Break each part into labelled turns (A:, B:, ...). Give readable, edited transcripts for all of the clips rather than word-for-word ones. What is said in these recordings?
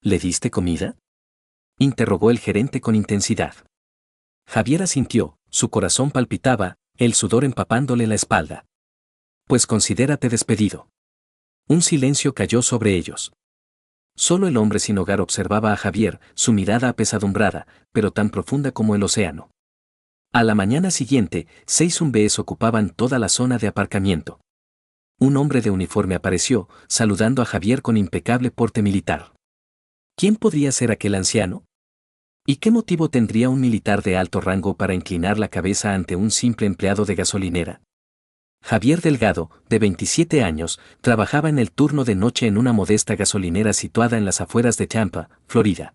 A: ¿Le diste comida?, interrogó el gerente con intensidad. Javier asintió, su corazón palpitaba, el sudor empapándole la espalda. Pues considérate despedido. Un silencio cayó sobre ellos. Solo el hombre sin hogar observaba a Javier, su mirada apesadumbrada, pero tan profunda como el océano. A la mañana siguiente, 6 zumbes ocupaban toda la zona de aparcamiento. Un hombre de uniforme apareció, saludando a Javier con impecable porte militar. ¿Quién podría ser aquel anciano? ¿Y qué motivo tendría un militar de alto rango para inclinar la cabeza ante un simple empleado de gasolinera? Javier Delgado, de 27 años, trabajaba en el turno de noche en una modesta gasolinera situada en las afueras de Tampa, Florida.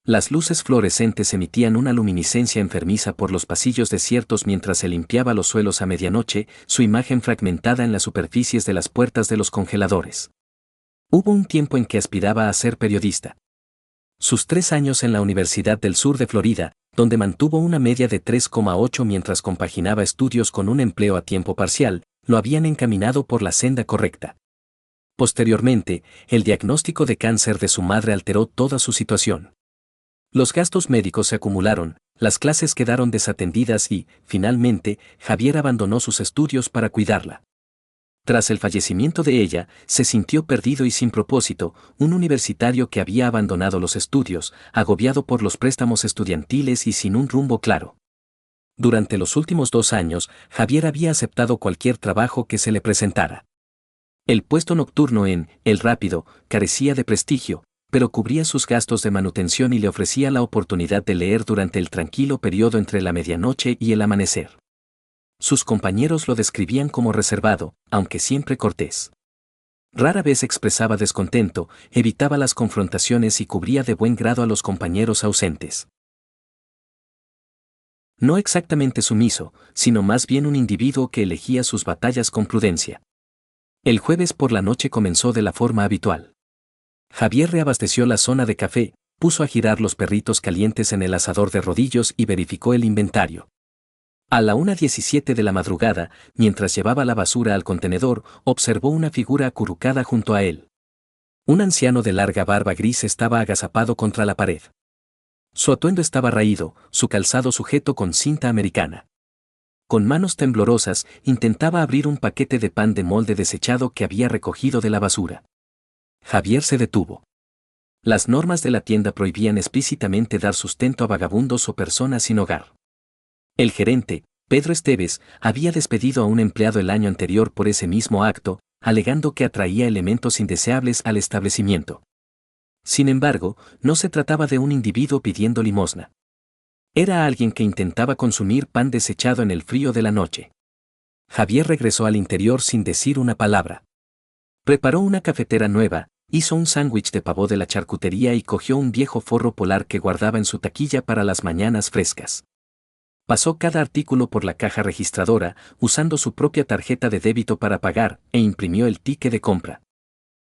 A: Las luces fluorescentes emitían una luminiscencia enfermiza por los pasillos desiertos mientras se limpiaba los suelos a medianoche, su imagen fragmentada en las superficies de las puertas de los congeladores. Hubo un tiempo en que aspiraba a ser periodista. Sus 3 años en la Universidad del Sur de Florida, donde mantuvo una media de 3,8 mientras compaginaba estudios con un empleo a tiempo parcial, lo habían encaminado por la senda correcta. Posteriormente, el diagnóstico de cáncer de su madre alteró toda su situación. Los gastos médicos se acumularon, las clases quedaron desatendidas y, finalmente, Javier abandonó sus estudios para cuidarla. Tras el fallecimiento de ella, se sintió perdido y sin propósito, un universitario que había abandonado los estudios, agobiado por los préstamos estudiantiles y sin un rumbo claro. Durante los últimos 2 años, Javier había aceptado cualquier trabajo que se le presentara. El puesto nocturno en El Rápido carecía de prestigio, pero cubría sus gastos de manutención y le ofrecía la oportunidad de leer durante el tranquilo periodo entre la medianoche y el amanecer. Sus compañeros lo describían como reservado, aunque siempre cortés. Rara vez expresaba descontento, evitaba las confrontaciones y cubría de buen grado a los compañeros ausentes. No exactamente sumiso, sino más bien un individuo que elegía sus batallas con prudencia. El jueves por la noche comenzó de la forma habitual. Javier reabasteció la zona de café, puso a girar los perritos calientes en el asador de rodillos y verificó el inventario. A la 1:17 de la madrugada, mientras llevaba la basura al contenedor, observó una figura acurrucada junto a él. Un anciano de larga barba gris estaba agazapado contra la pared. Su atuendo estaba raído, su calzado sujeto con cinta americana. Con manos temblorosas, intentaba abrir un paquete de pan de molde desechado que había recogido de la basura. Javier se detuvo. Las normas de la tienda prohibían explícitamente dar sustento a vagabundos o personas sin hogar. El gerente, Pedro Esteves, había despedido a un empleado el año anterior por ese mismo acto, alegando que atraía elementos indeseables al establecimiento. Sin embargo, no se trataba de un individuo pidiendo limosna. Era alguien que intentaba consumir pan desechado en el frío de la noche. Javier regresó al interior sin decir una palabra. Preparó una cafetera nueva, hizo un sándwich de pavó de la charcutería y cogió un viejo forro polar que guardaba en su taquilla para las mañanas frescas. Pasó cada artículo por la caja registradora, usando su propia tarjeta de débito para pagar, e imprimió el ticket de compra.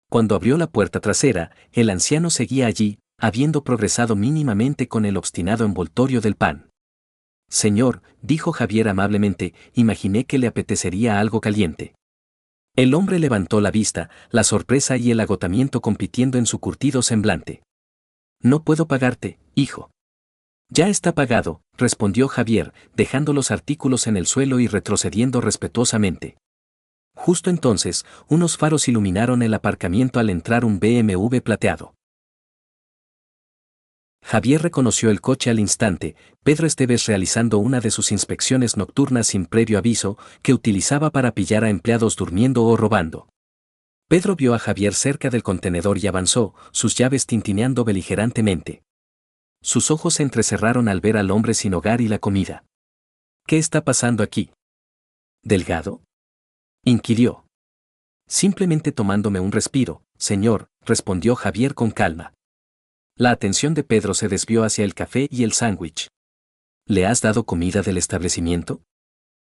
A: Cuando abrió la puerta trasera, el anciano seguía allí, habiendo progresado mínimamente con el obstinado envoltorio del pan. Señor, dijo Javier amablemente, imaginé que le apetecería algo caliente. El hombre levantó la vista, la sorpresa y el agotamiento compitiendo en su curtido semblante. No puedo pagarte, hijo. Ya está pagado, respondió Javier, dejando los artículos en el suelo y retrocediendo respetuosamente. Justo entonces, unos faros iluminaron el aparcamiento al entrar un BMW plateado. Javier reconoció el coche al instante, Pedro Esteves realizando una de sus inspecciones nocturnas sin previo aviso, que utilizaba para pillar a empleados durmiendo o robando. Pedro vio a Javier cerca del contenedor y avanzó, sus llaves tintineando beligerantemente. Sus ojos se entrecerraron al ver al hombre sin hogar y la comida. ¿Qué está pasando aquí? ¿Delgado?, inquirió. Simplemente tomándome un respiro, señor, respondió Javier con calma. La atención de Pedro se desvió hacia el café y el sándwich. ¿Le has dado comida del establecimiento?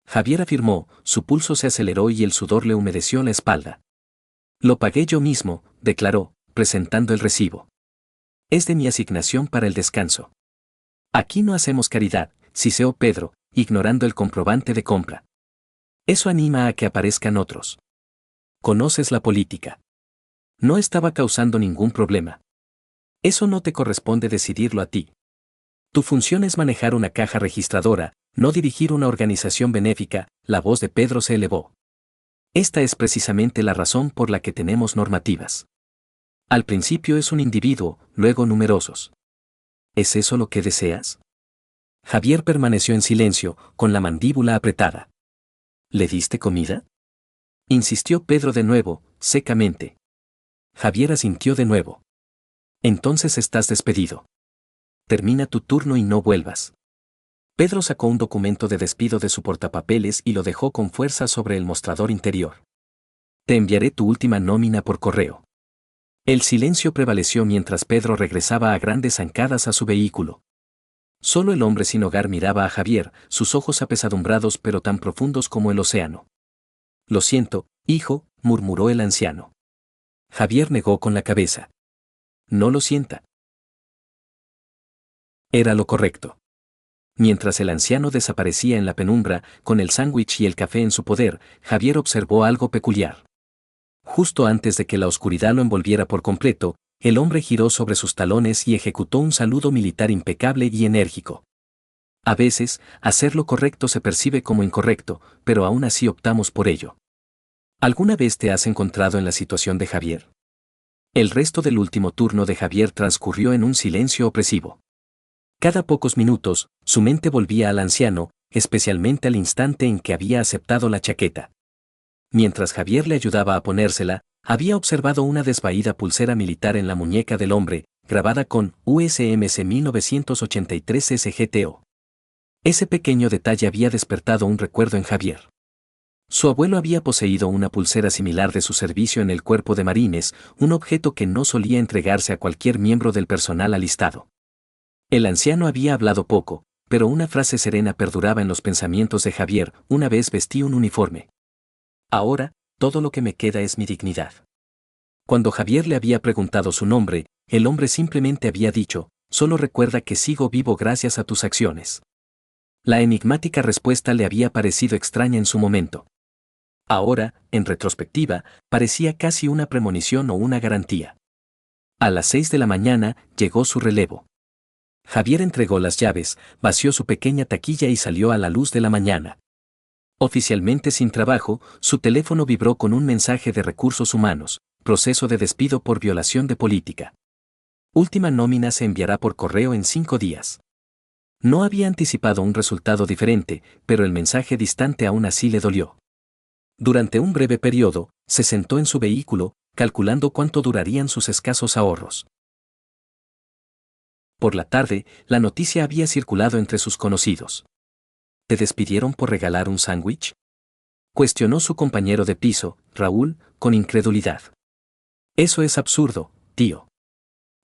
A: Javier afirmó, su pulso se aceleró y el sudor le humedeció la espalda. Lo pagué yo mismo, declaró, presentando el recibo. Es de mi asignación para el descanso. Aquí no hacemos caridad, siseó Pedro, ignorando el comprobante de compra. Eso anima a que aparezcan otros. Conoces la política. No estaba causando ningún problema. Eso no te corresponde decidirlo a ti. Tu función es manejar una caja registradora, no dirigir una organización benéfica. La voz de Pedro se elevó. Esta es precisamente la razón por la que tenemos normativas. Al principio es un individuo, luego numerosos. ¿Es eso lo que deseas? Javier permaneció en silencio, con la mandíbula apretada. ¿Le diste comida? Insistió Pedro de nuevo, secamente. Javier asintió de nuevo. Entonces estás despedido. Termina tu turno y no vuelvas. Pedro sacó un documento de despido de su portapapeles y lo dejó con fuerza sobre el mostrador interior. Te enviaré tu última nómina por correo. El silencio prevaleció mientras Pedro regresaba a grandes zancadas a su vehículo. Solo el hombre sin hogar miraba a Javier, sus ojos apesadumbrados pero tan profundos como el océano. Lo siento, hijo, murmuró el anciano. Javier negó con la cabeza. No lo sienta. Era lo correcto. Mientras el anciano desaparecía en la penumbra, con el sándwich y el café en su poder, Javier observó algo peculiar. Justo antes de que la oscuridad lo envolviera por completo, el hombre giró sobre sus talones y ejecutó un saludo militar impecable y enérgico. A veces, hacer lo correcto se percibe como incorrecto, pero aún así optamos por ello. ¿Alguna vez te has encontrado en la situación de Javier? El resto del último turno de Javier transcurrió en un silencio opresivo. Cada pocos minutos, su mente volvía al anciano, especialmente al instante en que había aceptado la chaqueta. Mientras Javier le ayudaba a ponérsela, había observado una desvaída pulsera militar en la muñeca del hombre, grabada con USMC 1983 SGTO. Ese pequeño detalle había despertado un recuerdo en Javier. Su abuelo había poseído una pulsera similar de su servicio en el cuerpo de marines, un objeto que no solía entregarse a cualquier miembro del personal alistado. El anciano había hablado poco, pero una frase serena perduraba en los pensamientos de Javier: una vez vestí un uniforme. Ahora, todo lo que me queda es mi dignidad. Cuando Javier le había preguntado su nombre, el hombre simplemente había dicho: solo recuerda que sigo vivo gracias a tus acciones. La enigmática respuesta le había parecido extraña en su momento. Ahora, en retrospectiva, parecía casi una premonición o una garantía. A las 6 de la mañana, llegó su relevo. Javier entregó las llaves, vació su pequeña taquilla y salió a la luz de la mañana. Oficialmente sin trabajo, su teléfono vibró con un mensaje de Recursos Humanos: proceso de despido por violación de política. Última nómina se enviará por correo en 5 días. No había anticipado un resultado diferente, pero el mensaje distante aún así le dolió. Durante un breve periodo, se sentó en su vehículo, calculando cuánto durarían sus escasos ahorros. Por la tarde, la noticia había circulado entre sus conocidos. ¿Te despidieron por regalar un sándwich?, cuestionó su compañero de piso, Raúl, con incredulidad. Eso es absurdo, tío.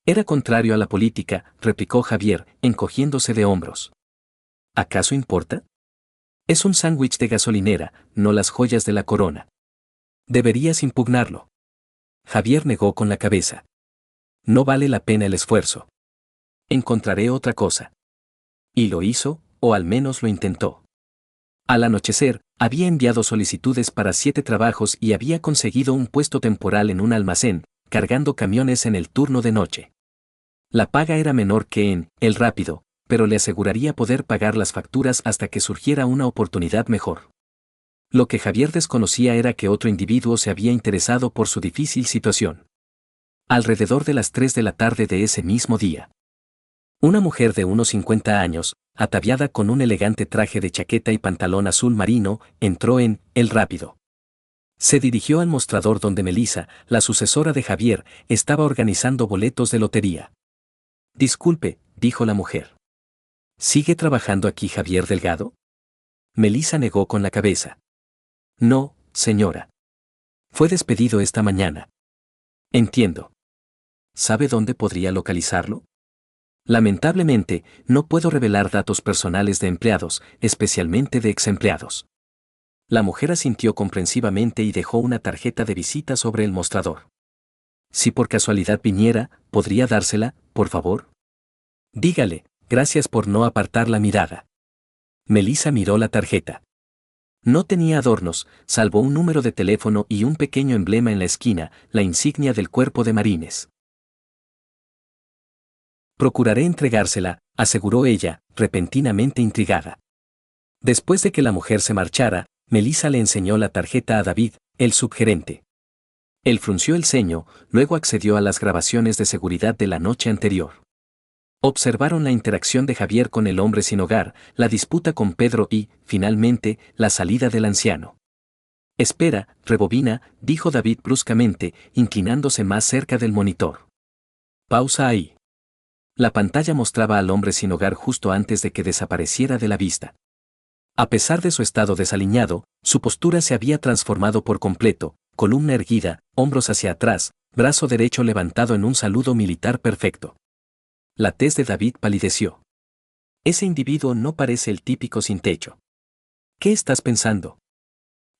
A: Era contrario a la política, replicó Javier, encogiéndose de hombros. ¿Acaso importa? Es un sándwich de gasolinera, no las joyas de la corona. Deberías impugnarlo. Javier negó con la cabeza. No vale la pena el esfuerzo. Encontraré otra cosa. Y lo hizo, o al menos lo intentó. Al anochecer, había enviado solicitudes para 7 trabajos y había conseguido un puesto temporal en un almacén, cargando camiones en el turno de noche. La paga era menor que en El Rápido, pero le aseguraría poder pagar las facturas hasta que surgiera una oportunidad mejor. Lo que Javier desconocía era que otro individuo se había interesado por su difícil situación. Alrededor de las 3 de la tarde de ese mismo día, una mujer de unos 50 años, ataviada con un elegante traje de chaqueta y pantalón azul marino, entró en El Rápido. Se dirigió al mostrador donde Melissa, la sucesora de Javier, estaba organizando boletos de lotería. Disculpe, dijo la mujer. ¿Sigue trabajando aquí Javier Delgado? Melissa negó con la cabeza. No, señora. Fue despedido esta mañana. Entiendo. ¿Sabe dónde podría localizarlo? Lamentablemente, no puedo revelar datos personales de empleados, especialmente de exempleados. La mujer asintió comprensivamente y dejó una tarjeta de visita sobre el mostrador. Si por casualidad viniera, ¿podría dársela, por favor? Dígale, gracias por no apartar la mirada. Melissa miró la tarjeta. No tenía adornos, salvo un número de teléfono y un pequeño emblema en la esquina, la insignia del cuerpo de marines. Procuraré entregársela, aseguró ella, repentinamente intrigada. Después de que la mujer se marchara, Melissa le enseñó la tarjeta a David, el subgerente. Él frunció el ceño, luego accedió a las grabaciones de seguridad de la noche anterior. Observaron la interacción de Javier con el hombre sin hogar, la disputa con Pedro y, finalmente, la salida del anciano. Espera, rebobina, dijo David bruscamente, inclinándose más cerca del monitor. Pausa ahí. La pantalla mostraba al hombre sin hogar justo antes de que desapareciera de la vista. A pesar de su estado desaliñado, su postura se había transformado por completo, columna erguida, hombros hacia atrás, brazo derecho levantado en un saludo militar perfecto. La tez de David palideció. Ese individuo no parece el típico sin techo. ¿Qué estás pensando?,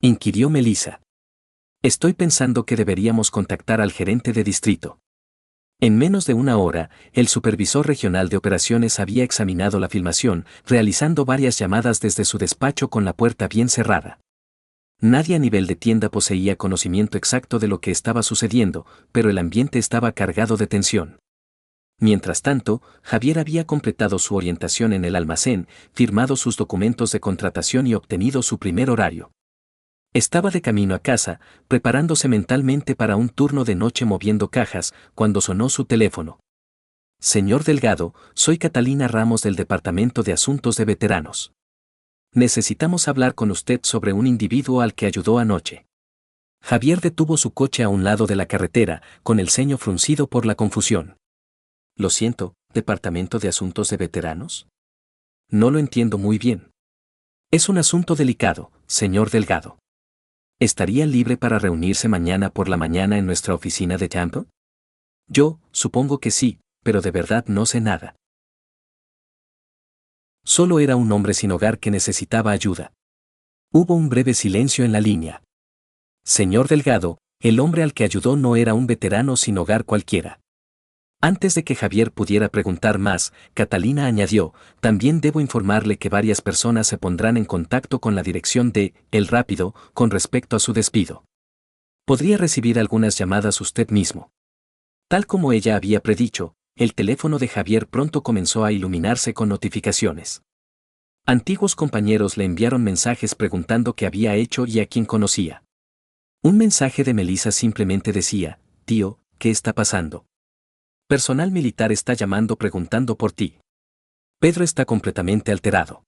A: inquirió Melissa. Estoy pensando que deberíamos contactar al gerente de distrito. En menos de una hora, el supervisor regional de operaciones había examinado la filmación, realizando varias llamadas desde su despacho con la puerta bien cerrada. Nadie a nivel de tienda poseía conocimiento exacto de lo que estaba sucediendo, pero el ambiente estaba cargado de tensión. Mientras tanto, Javier había completado su orientación en el almacén, firmado sus documentos de contratación y obtenido su primer horario. Estaba de camino a casa, preparándose mentalmente para un turno de noche moviendo cajas, cuando sonó su teléfono. Señor Delgado, soy Catalina Ramos del Departamento de Asuntos de Veteranos. Necesitamos hablar con usted sobre un individuo al que ayudó anoche. Javier detuvo su coche a un lado de la carretera, con el ceño fruncido por la confusión. Lo siento, ¿Departamento de Asuntos de Veteranos? No lo entiendo muy bien. Es un asunto delicado, señor Delgado. ¿Estaría libre para reunirse mañana por la mañana en nuestra oficina de Tampa? Yo, supongo que sí, pero de verdad no sé nada. Solo era un hombre sin hogar que necesitaba ayuda. Hubo un breve silencio en la línea. Señor Delgado, el hombre al que ayudó no era un veterano sin hogar cualquiera. Antes de que Javier pudiera preguntar más, Catalina añadió, también debo informarle que varias personas se pondrán en contacto con la dirección de El Rápido con respecto a su despido. Podría recibir algunas llamadas usted mismo. Tal como ella había predicho, el teléfono de Javier pronto comenzó a iluminarse con notificaciones. Antiguos compañeros le enviaron mensajes preguntando qué había hecho y a quién conocía. Un mensaje de Melissa simplemente decía, tío, ¿qué está pasando? Personal militar está llamando preguntando por ti. Pedro está completamente alterado.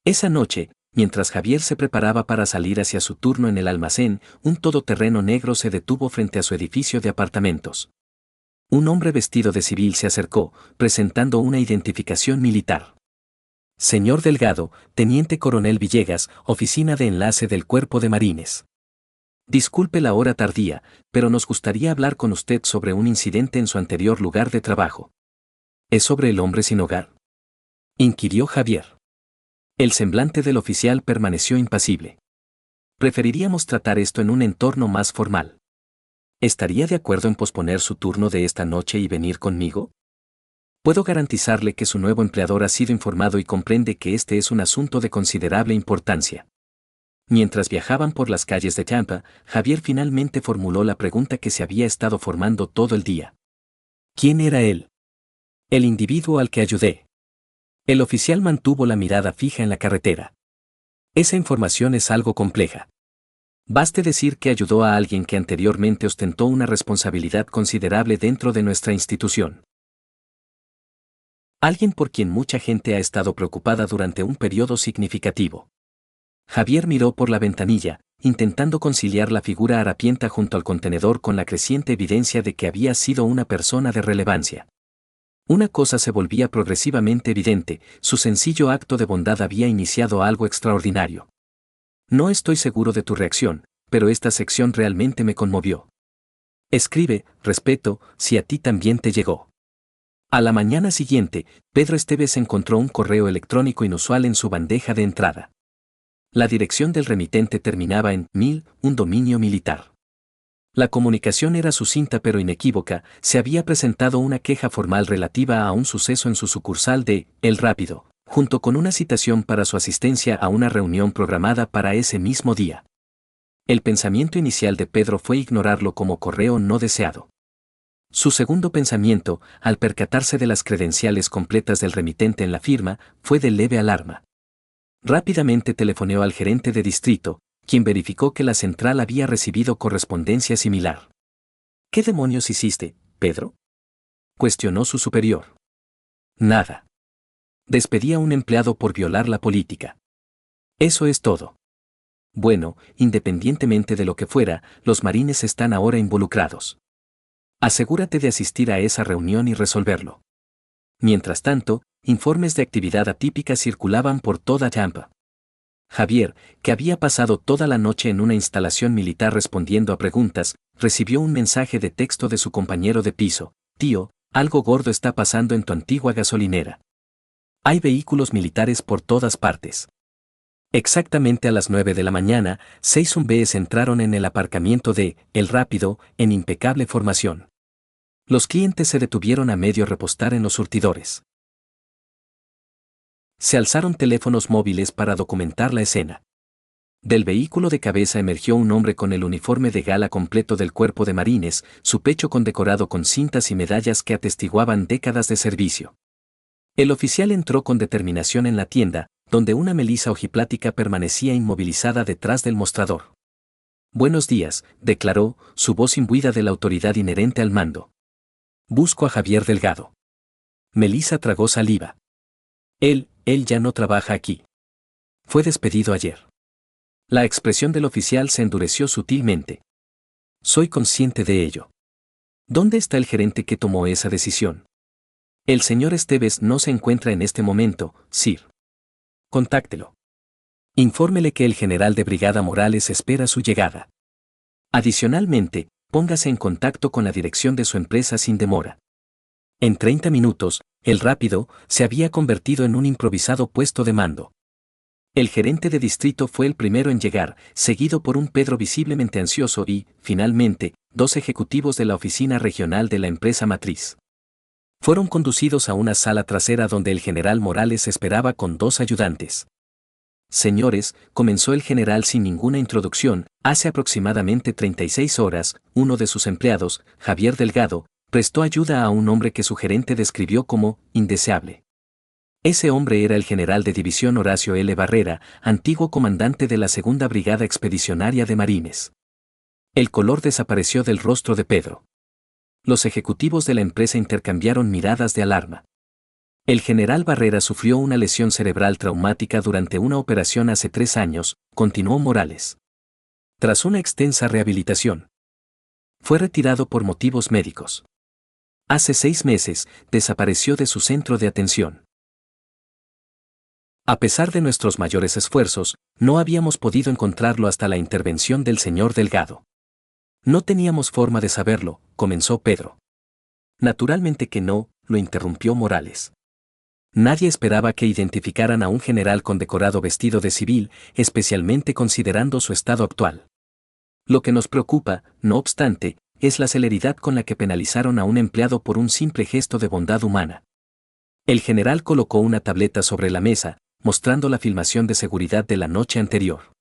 A: Esa noche, mientras Javier se preparaba para salir hacia su turno en el almacén, un todoterreno negro se detuvo frente a su edificio de apartamentos. Un hombre vestido de civil se acercó, presentando una identificación militar. Señor Delgado, Teniente Coronel Villegas, Oficina de Enlace del Cuerpo de Marines. Disculpe la hora tardía, pero nos gustaría hablar con usted sobre un incidente en su anterior lugar de trabajo. ¿Es sobre el hombre sin hogar?, inquirió Javier. El semblante del oficial permaneció impasible. Preferiríamos tratar esto en un entorno más formal. ¿Estaría de acuerdo en posponer su turno de esta noche y venir conmigo? Puedo garantizarle que su nuevo empleador ha sido informado y comprende que este es un asunto de considerable importancia. Mientras viajaban por las calles de Tampa, Javier finalmente formuló la pregunta que se había estado formando todo el día. ¿Quién era él? El individuo al que ayudé. El oficial mantuvo la mirada fija en la carretera. Esa información es algo compleja. Baste decir que ayudó a alguien que anteriormente ostentó una responsabilidad considerable dentro de nuestra institución. Alguien por quien mucha gente ha estado preocupada durante un periodo significativo. Javier miró por la ventanilla, intentando conciliar la figura harapienta junto al contenedor con la creciente evidencia de que había sido una persona de relevancia. Una cosa se volvía progresivamente evidente, su sencillo acto de bondad había iniciado algo extraordinario. No estoy seguro de tu reacción, pero esta sección realmente me conmovió. Escribe, respeto, si a ti también te llegó. A la mañana siguiente, Pedro Esteves encontró un correo electrónico inusual en su bandeja de entrada. La dirección del remitente terminaba en 1000, un dominio militar. La comunicación era sucinta pero inequívoca, se había presentado una queja formal relativa a un suceso en su sucursal de El Rápido, junto con una citación para su asistencia a una reunión programada para ese mismo día. El pensamiento inicial de Pedro fue ignorarlo como correo no deseado. Su segundo pensamiento, al percatarse de las credenciales completas del remitente en la firma, fue de leve alarma. Rápidamente telefoneó al gerente de distrito, quien verificó que la central había recibido correspondencia similar. ¿Qué demonios hiciste, Pedro?, cuestionó su superior. Nada. Despedí a un empleado por violar la política. Eso es todo. Bueno, independientemente de lo que fuera, los marines están ahora involucrados. Asegúrate de asistir a esa reunión y resolverlo. Mientras tanto, informes de actividad atípica circulaban por toda Tampa. Javier, que había pasado toda la noche en una instalación militar respondiendo a preguntas, recibió un mensaje de texto de su compañero de piso: «Tío, algo gordo está pasando en tu antigua gasolinera. Hay vehículos militares por todas partes». Exactamente a las 9 de la mañana, 6 zumbes entraron en el aparcamiento de El Rápido, en impecable formación. Los clientes se detuvieron a medio repostar en los surtidores. Se alzaron teléfonos móviles para documentar la escena. Del vehículo de cabeza emergió un hombre con el uniforme de gala completo del Cuerpo de Marines, su pecho condecorado con cintas y medallas que atestiguaban décadas de servicio. El oficial entró con determinación en la tienda, donde una melisa ojiplática permanecía inmovilizada detrás del mostrador. «Buenos días», declaró, su voz imbuida de la autoridad inherente al mando. «Busco a Javier Delgado». Melisa tragó saliva. Él ya no trabaja aquí. Fue despedido ayer. La expresión del oficial se endureció sutilmente. Soy consciente de ello. ¿Dónde está el gerente que tomó esa decisión? El señor Esteves no se encuentra en este momento, sir. Contáctelo. Infórmele que el general de brigada Morales espera su llegada. Adicionalmente, póngase en contacto con la dirección de su empresa sin demora. En 30 minutos, El Rápido se había convertido en un improvisado puesto de mando. El gerente de distrito fue el primero en llegar, seguido por un Pedro visiblemente ansioso y, finalmente, 2 ejecutivos de la oficina regional de la empresa matriz. Fueron conducidos a una sala trasera donde el general Morales esperaba con 2 ayudantes. «Señores», comenzó el general sin ninguna introducción, «hace aproximadamente 36 horas, uno de sus empleados, Javier Delgado, prestó ayuda a un hombre que su gerente describió como indeseable. Ese hombre era el general de división Horacio L. Barrera, antiguo comandante de la Segunda Brigada Expedicionaria de Marines». El color desapareció del rostro de Pedro. Los ejecutivos de la empresa intercambiaron miradas de alarma. El general Barrera sufrió una lesión cerebral traumática durante una operación hace 3 años, continuó Morales. Tras una extensa rehabilitación, fue retirado por motivos médicos. Hace 6 meses, desapareció de su centro de atención. A pesar de nuestros mayores esfuerzos, no habíamos podido encontrarlo hasta la intervención del señor Delgado. No teníamos forma de saberlo, comenzó Pedro. Naturalmente que no, lo interrumpió Morales. Nadie esperaba que identificaran a un general condecorado vestido de civil, especialmente considerando su estado actual. Lo que nos preocupa, no obstante, es la celeridad con la que penalizaron a un empleado por un simple gesto de bondad humana. El general colocó una tableta sobre la mesa, mostrando la filmación de seguridad de la noche anterior.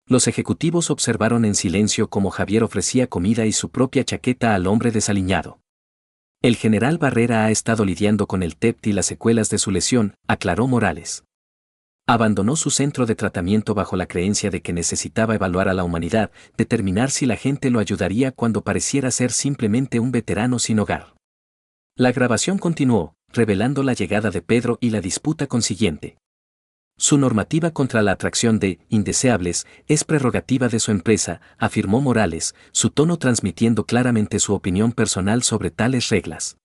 A: Los ejecutivos observaron en silencio cómo Javier ofrecía comida y su propia chaqueta al hombre desaliñado. El general Barrera ha estado lidiando con el TEPT y las secuelas de su lesión, aclaró Morales. Abandonó su centro de tratamiento bajo la creencia de que necesitaba evaluar a la humanidad, determinar si la gente lo ayudaría cuando pareciera ser simplemente un veterano sin hogar. La grabación continuó, revelando la llegada de Pedro y la disputa consiguiente. Su normativa contra la atracción de indeseables es prerrogativa de su empresa, afirmó Morales, su tono transmitiendo claramente su opinión personal sobre tales reglas.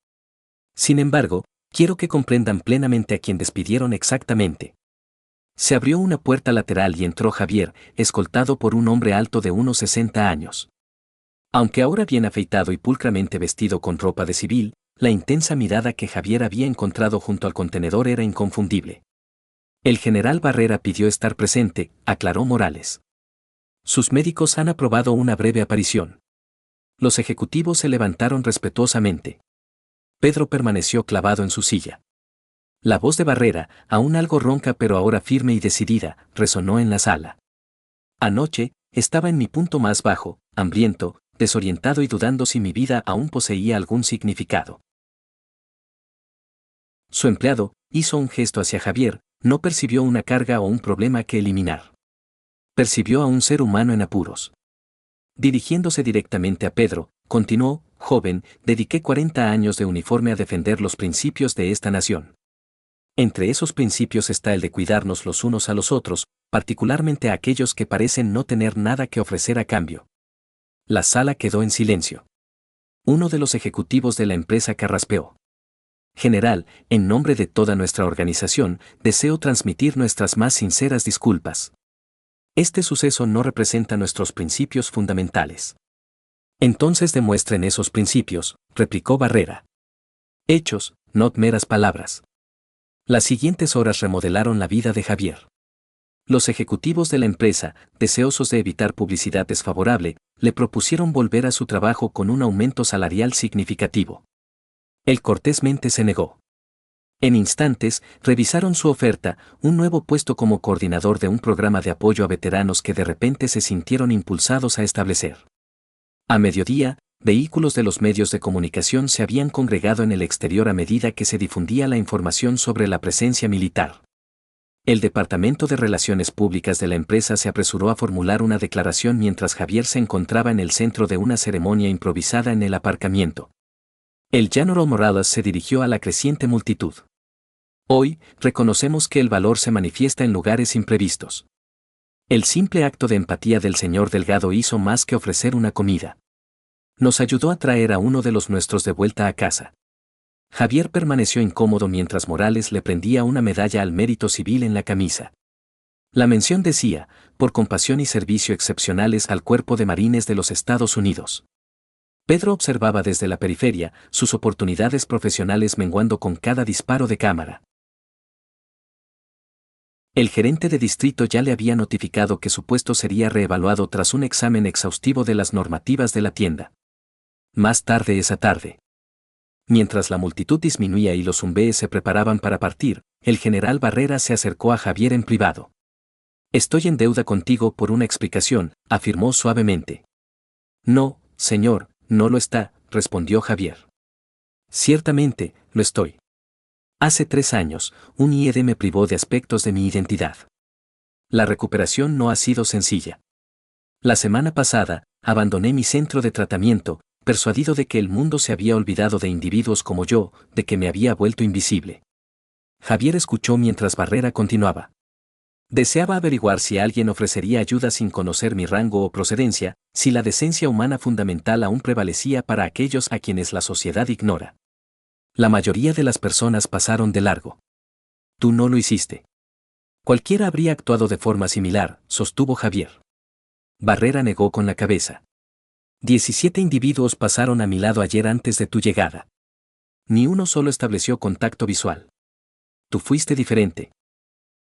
A: Sin embargo, quiero que comprendan plenamente a quien despidieron exactamente. Se abrió una puerta lateral y entró Javier, escoltado por un hombre alto de unos 60 años. Aunque ahora bien afeitado y pulcramente vestido con ropa de civil, la intensa mirada que Javier había encontrado junto al contenedor era inconfundible. El general Barrera pidió estar presente, aclaró Morales. Sus médicos han aprobado una breve aparición. Los ejecutivos se levantaron respetuosamente. Pedro permaneció clavado en su silla. La voz de Barrera, aún algo ronca pero ahora firme y decidida, resonó en la sala. Anoche, estaba en mi punto más bajo, hambriento, desorientado y dudando si mi vida aún poseía algún significado. Su empleado hizo un gesto hacia Javier, no percibió una carga o un problema que eliminar. Percibió a un ser humano en apuros. Dirigiéndose directamente a Pedro, continuó: joven, dediqué 40 años de uniforme a defender los principios de esta nación. Entre esos principios está el de cuidarnos los unos a los otros, particularmente a aquellos que parecen no tener nada que ofrecer a cambio. La sala quedó en silencio. Uno de los ejecutivos de la empresa carraspeó: General, en nombre de toda nuestra organización, deseo transmitir nuestras más sinceras disculpas. Este suceso no representa nuestros principios fundamentales. Entonces demuestren esos principios, replicó Barrera. Hechos, no meras palabras. Las siguientes horas remodelaron la vida de Javier. Los ejecutivos de la empresa, deseosos de evitar publicidad desfavorable, le propusieron volver a su trabajo con un aumento salarial significativo. Él cortésmente se negó. En instantes, revisaron su oferta, un nuevo puesto como coordinador de un programa de apoyo a veteranos que de repente se sintieron impulsados a establecer. A mediodía, vehículos de los medios de comunicación se habían congregado en el exterior a medida que se difundía la información sobre la presencia militar. El Departamento de Relaciones Públicas de la empresa se apresuró a formular una declaración mientras Javier se encontraba en el centro de una ceremonia improvisada en el aparcamiento. El General Morales se dirigió a la creciente multitud. Hoy, reconocemos que el valor se manifiesta en lugares imprevistos. El simple acto de empatía del señor Delgado hizo más que ofrecer una comida. Nos ayudó a traer a uno de los nuestros de vuelta a casa. Javier permaneció incómodo mientras Morales le prendía una medalla al mérito civil en la camisa. La mención decía: por compasión y servicio excepcionales al Cuerpo de Marines de los Estados Unidos. Pedro observaba desde la periferia, sus oportunidades profesionales menguando con cada disparo de cámara. El gerente de distrito ya le había notificado que su puesto sería reevaluado tras un examen exhaustivo de las normativas de la tienda. Más tarde esa tarde, mientras la multitud disminuía y los zumbées se preparaban para partir, el general Barrera se acercó a Javier en privado. Estoy en deuda contigo por una explicación, afirmó suavemente. No, señor, no lo está, respondió Javier. Ciertamente, lo estoy. Hace 3 años, un IED me privó de aspectos de mi identidad. La recuperación no ha sido sencilla. La semana pasada, abandoné mi centro de tratamiento, persuadido de que el mundo se había olvidado de individuos como yo, de que me había vuelto invisible. Javier escuchó mientras Barrera continuaba. Deseaba averiguar si alguien ofrecería ayuda sin conocer mi rango o procedencia, si la decencia humana fundamental aún prevalecía para aquellos a quienes la sociedad ignora. La mayoría de las personas pasaron de largo. Tú no lo hiciste. Cualquiera habría actuado de forma similar, sostuvo Javier. Barrera negó con la cabeza. 17 individuos pasaron a mi lado ayer antes de tu llegada. Ni uno solo estableció contacto visual. Tú fuiste diferente.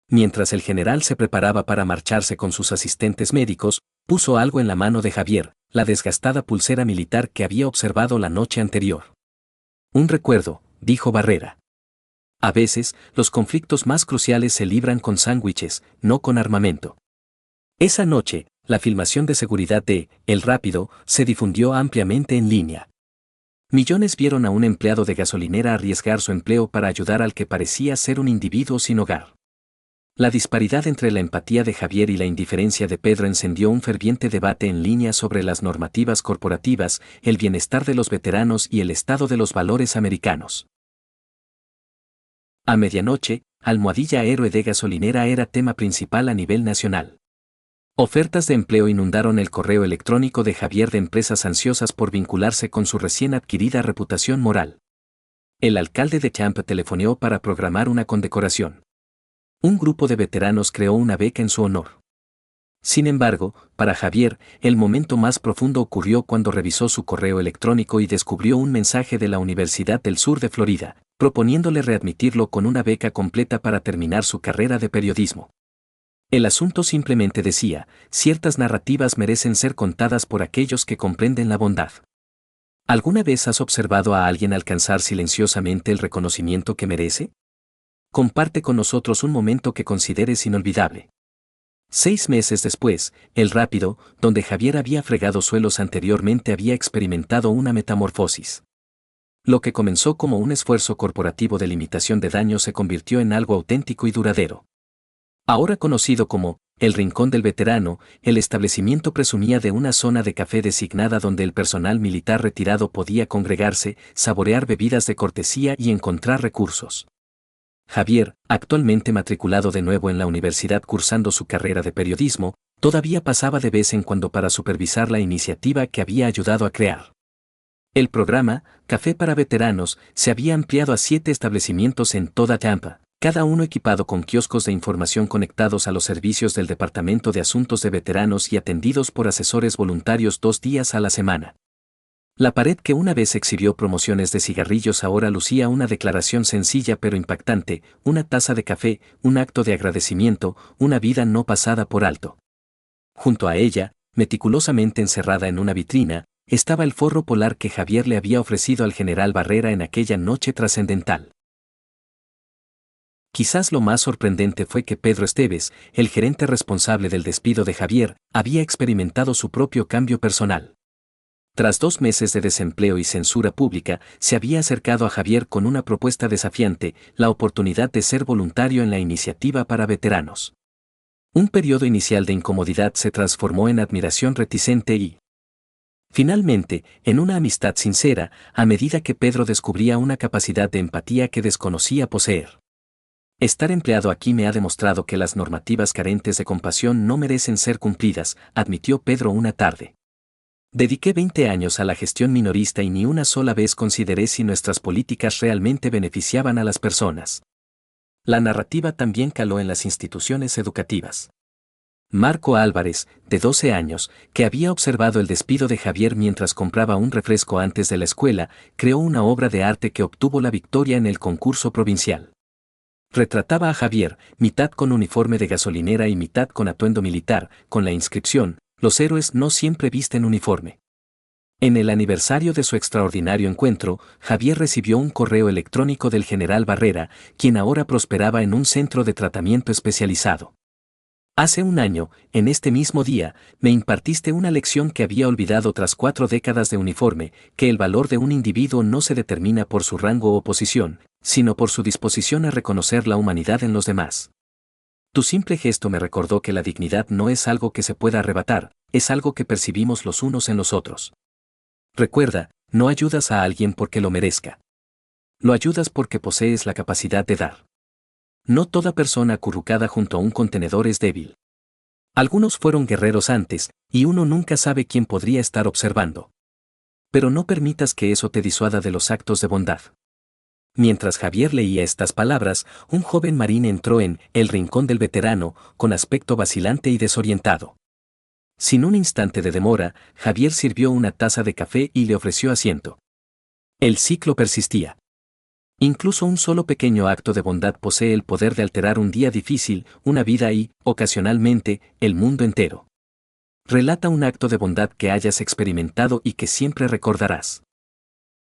A: Mientras el general se preparaba para marcharse con sus asistentes médicos, puso algo en la mano de Javier, la desgastada pulsera militar que había observado la noche anterior. Un recuerdo, dijo Barrera. A veces, los conflictos más cruciales se libran con sándwiches, no con armamento. Esa noche, la filmación de seguridad de El Rápido se difundió ampliamente en línea. Millones vieron a un empleado de gasolinera arriesgar su empleo para ayudar al que parecía ser un individuo sin hogar. La disparidad entre la empatía de Javier y la indiferencia de Pedro encendió un ferviente debate en línea sobre las normativas corporativas, el bienestar de los veteranos y el estado de los valores americanos. A medianoche, Almohadilla Héroe de Gasolinera era tema principal a nivel nacional. Ofertas de empleo inundaron el correo electrónico de Javier de empresas ansiosas por vincularse con su recién adquirida reputación moral. El alcalde de Champ telefoneó para programar una condecoración. Un grupo de veteranos creó una beca en su honor. Sin embargo, para Javier, el momento más profundo ocurrió cuando revisó su correo electrónico y descubrió un mensaje de la Universidad del Sur de Florida, proponiéndole readmitirlo con una beca completa para terminar su carrera de periodismo. El asunto simplemente decía: ciertas narrativas merecen ser contadas por aquellos que comprenden la bondad. ¿Alguna vez has observado a alguien alcanzar silenciosamente el reconocimiento que merece? Comparte con nosotros un momento que consideres inolvidable. 6 meses después, el Rápido, donde Javier había fregado suelos anteriormente, había experimentado una metamorfosis. Lo que comenzó como un esfuerzo corporativo de limitación de daños se convirtió en algo auténtico y duradero. Ahora conocido como el Rincón del Veterano, el establecimiento presumía de una zona de café designada donde el personal militar retirado podía congregarse, saborear bebidas de cortesía y encontrar recursos. Javier, actualmente matriculado de nuevo en la universidad cursando su carrera de periodismo, todavía pasaba de vez en cuando para supervisar la iniciativa que había ayudado a crear. El programa, Café para Veteranos, se había ampliado a 7 establecimientos en toda Tampa, cada uno equipado con kioscos de información conectados a los servicios del Departamento de Asuntos de Veteranos y atendidos por asesores voluntarios 2 días a la semana. La pared que una vez exhibió promociones de cigarrillos ahora lucía una declaración sencilla pero impactante, una taza de café, un acto de agradecimiento, una vida no pasada por alto. Junto a ella, meticulosamente encerrada en una vitrina, estaba el forro polar que Javier le había ofrecido al general Barrera en aquella noche trascendental. Quizás lo más sorprendente fue que Pedro Esteves, el gerente responsable del despido de Javier, había experimentado su propio cambio personal. Tras 2 meses de desempleo y censura pública, se había acercado a Javier con una propuesta desafiante, la oportunidad de ser voluntario en la iniciativa para veteranos. Un periodo inicial de incomodidad se transformó en admiración reticente y, finalmente, en una amistad sincera, a medida que Pedro descubría una capacidad de empatía que desconocía poseer. Estar empleado aquí me ha demostrado que las normativas carentes de compasión no merecen ser cumplidas, admitió Pedro una tarde. Dediqué 20 años a la gestión minorista y ni una sola vez consideré si nuestras políticas realmente beneficiaban a las personas. La narrativa también caló en las instituciones educativas. Marco Álvarez, de 12 años, que había observado el despido de Javier mientras compraba un refresco antes de la escuela, creó una obra de arte que obtuvo la victoria en el concurso provincial. Retrataba a Javier, mitad con uniforme de gasolinera y mitad con atuendo militar, con la inscripción: "Los héroes no siempre visten uniforme". En el aniversario de su extraordinario encuentro, Javier recibió un correo electrónico del general Barrera, quien ahora prosperaba en un centro de tratamiento especializado. Hace un año, en este mismo día, me impartiste una lección que había olvidado tras 4 décadas de uniforme, que el valor de un individuo no se determina por su rango o posición, sino por su disposición a reconocer la humanidad en los demás. Tu simple gesto me recordó que la dignidad no es algo que se pueda arrebatar, es algo que percibimos los unos en los otros. Recuerda, no ayudas a alguien porque lo merezca. Lo ayudas porque posees la capacidad de dar. No toda persona acurrucada junto a un contenedor es débil. Algunos fueron guerreros antes, y uno nunca sabe quién podría estar observando. Pero no permitas que eso te disuada de los actos de bondad. Mientras Javier leía estas palabras, un joven marín entró en el Rincón del Veterano, con aspecto vacilante y desorientado. Sin un instante de demora, Javier sirvió una taza de café y le ofreció asiento. El ciclo persistía. Incluso un solo pequeño acto de bondad posee el poder de alterar un día difícil, una vida y, ocasionalmente, el mundo entero. Relata un acto de bondad que hayas experimentado y que siempre recordarás.